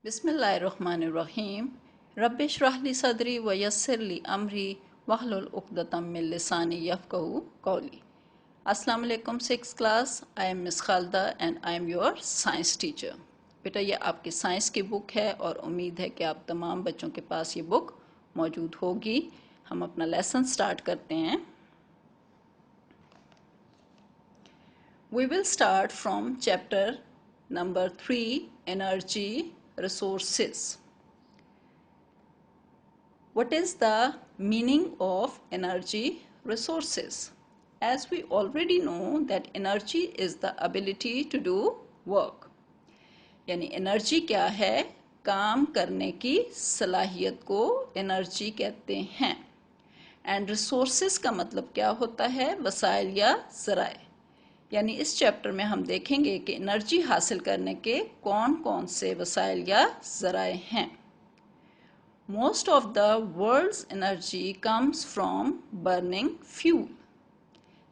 बिस्मिल्लाहिर्रहमानिर्रहीम। रब्बिश्रह ली सदरी व यस्सिर ली अमरी वहलुल उक़दतम मिन लिसानी यफ़क़हू क़ौली। अस्सलाम वालेकुम six class. I am miss Khalda and I am your science teacher. बेटा ये आपकी साइंस की बुक है और उम्मीद है कि आप तमाम बच्चों के पास ये बुक मौजूद होगी। हम अपना लेसन स्टार्ट करते हैं। We will start from chapter number 3, Energy Resources. What is the meaning of energy resources? As we already know that energy is the ability to do work. यानी एनर्जी क्या है? काम करने की सलाहियत को एनर्जी कहते हैं। एंड रिसोर्सेस का मतलब क्या होता है? वसाइल या ज़राए। यानी इस चैप्टर में हम देखेंगे कि एनर्जी हासिल करने के कौन कौन से वसाइल या ज़राए हैं। Most of the world's energy comes from burning fuel.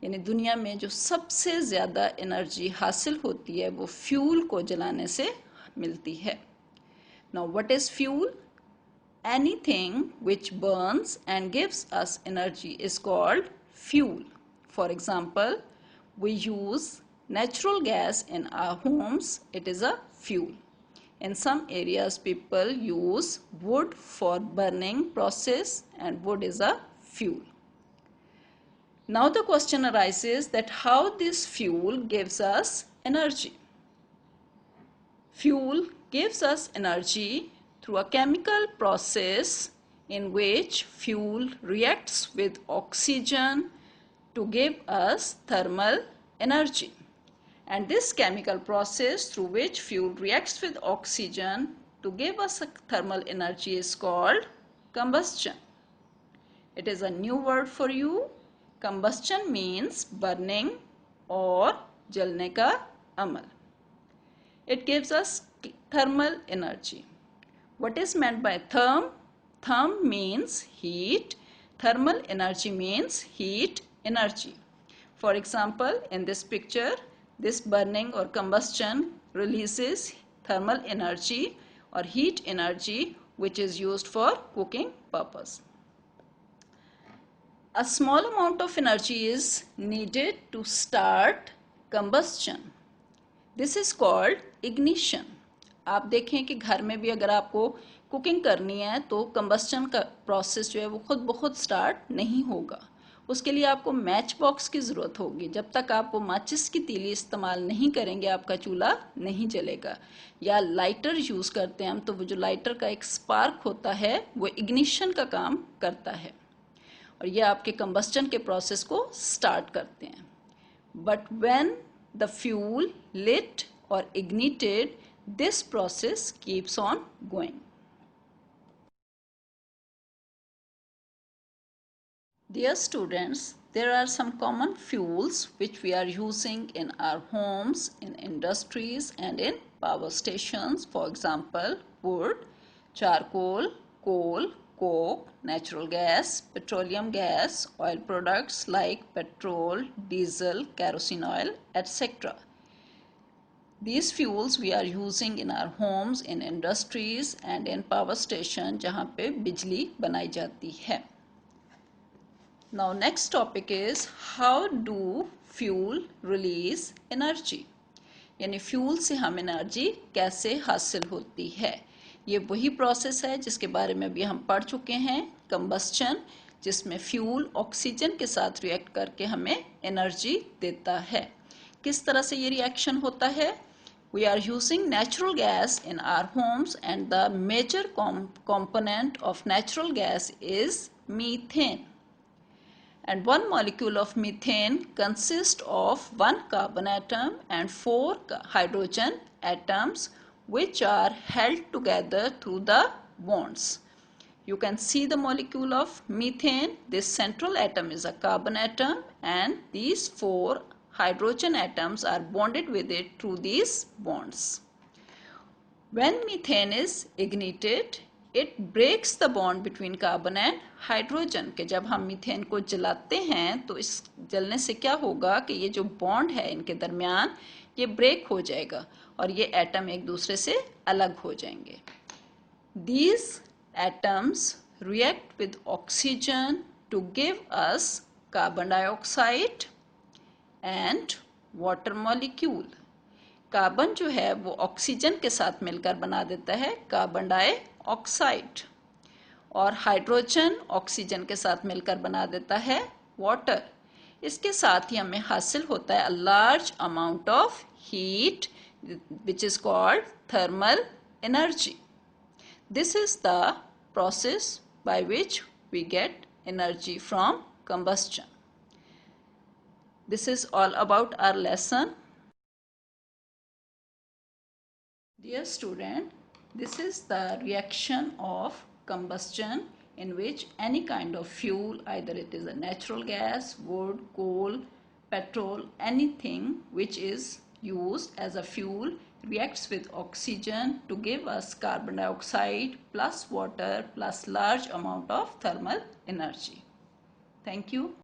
यानी दुनिया में जो सबसे ज़्यादा एनर्जी हासिल होती है वो फ्यूल को जलाने से मिलती है। Now what is fuel? Anything which Burns and gives us energy is called fuel. For example, we use natural gas in our homes. It is a fuel. In some areas people use wood for burning process and wood is a fuel. Now the question arises that how this fuel gives us energy. Fuel gives us energy through a chemical process in which fuel reacts with oxygen to give us thermal energy. And this chemical process through which fuel reacts with oxygen to give us a thermal energy is called combustion. It is a new word for you. Combustion means burning or jalne ka amal. It gives us thermal energy. What is meant by therm? Therm means heat. Thermal energy means heat energy. For example, in this picture, this burning or combustion releases thermal energy or heat energy which is used for cooking purpose. A small amount of energy is needed to start combustion. This is called ignition. आप देखें कि घर में भी अगर आपको cooking करनी है तो कंबस्टन का प्रोसेस जो है वो खुद ब खुद स्टार्ट नहीं होगा। उसके लिए आपको मैच बॉक्स की ज़रूरत होगी। जब तक आप वो माचिस की तीली इस्तेमाल नहीं करेंगे आपका चूल्हा नहीं जलेगा। या लाइटर यूज़ करते हैं हम, तो वो जो लाइटर का एक स्पार्क होता है वो इग्निशन का काम करता है और ये आपके कंबस्टन के प्रोसेस को स्टार्ट करते हैं। But when the fuel lit और ignited, this process keeps on going. Dear students, there are some common fuels which we are using in our homes, in industries and in power stations. For example, wood, charcoal, coal, coke, natural gas, petroleum gas, oil products like petrol, diesel, kerosene oil, etc. These fuels we are using in our homes, in industries and in power station जहाँ पे बिजली बनाई जाती है। Now next topic is how do fuel release energy? यानी fuel से हम energy कैसे हासिल होती है। ये वही प्रोसेस है जिसके बारे में अभी हम पढ़ चुके हैं, कंबस्चन, जिसमें फ्यूल ऑक्सीजन के साथ रिएक्ट करके हमें एनर्जी देता है। किस तरह से ये रिएक्शन होता है? We are using natural gas in our homes and the major component of natural gas is methane. And one molecule of methane consists of one carbon atom and 4 hydrogen atoms which are held together through the bonds. You can see the molecule of methane. This central atom is a carbon atom and these 4 hydrogen atoms are bonded with it through these bonds. When methane is ignited, it breaks the bond between carbon and hydrogen. कि जब हम methane को जलाते हैं तो इस जलने से क्या होगा कि ये जो बॉन्ड है इनके दरमियान ये ब्रेक हो जाएगा और ये एटम एक दूसरे से अलग हो जाएंगे। These atoms react with oxygen to give us carbon dioxide and water molecule. Carbon जो है वो ऑक्सीजन के साथ मिलकर बना देता है कार्बन डाइऑक्साइड, और हाइड्रोजन ऑक्सीजन के साथ मिलकर बना देता है वाटर. इसके साथ ही हमें हासिल होता है a large amount of heat which is called thermal energy. This is the process by which we get energy from combustion. This is all about our lesson. Dear student, this is the reaction of combustion in which any kind of fuel, either it is a natural gas, wood, coal, petrol, anything which is used as a fuel reacts with oxygen to give us carbon dioxide plus water plus large amount of thermal energy. Thank you.